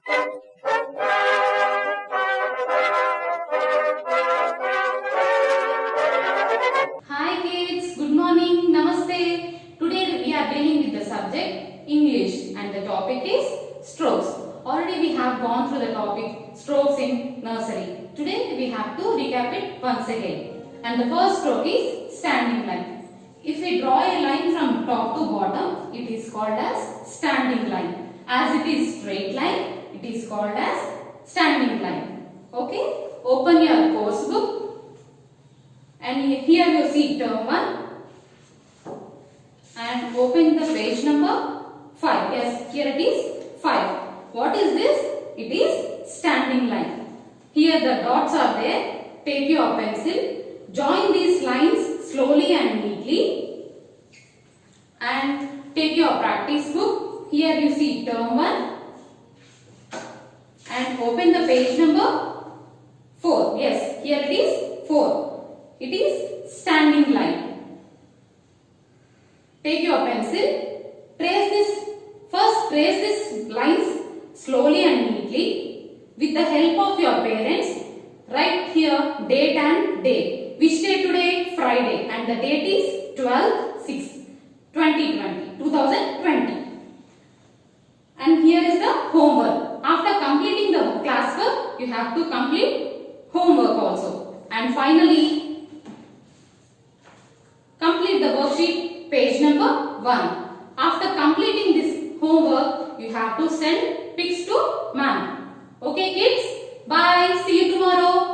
Hi kids, good morning, namaste. Today we are dealing with the subject English and the topic is strokes. Already we have gone through the topic strokes in nursery. Today we have to recap it once again. And the first stroke is standing line. If we draw a line from top to bottom, it is called as standing line. As it is straight line, it is called as standing line. Okay? Open your course book. And here you see term 1 and open the page number 5. Yes, here it is 5. What is this? It is standing line. Here the dots are there. Take your pencil. Join these lines slowly and neatly. And take your practice book. Here you see term 1. And open the page number 4. Yes, here it is 4. It is standing line. Take your pencil, trace these lines slowly and neatly. With the help of your parents, write here date and day. Which day today? Friday, and the date is 12/6/2020. And here is the homework. After completing the classwork, you have to complete homework also. And finally, complete the worksheet page number 1. After completing this homework, you have to send pics to ma'am. Okay kids? Bye. See you tomorrow.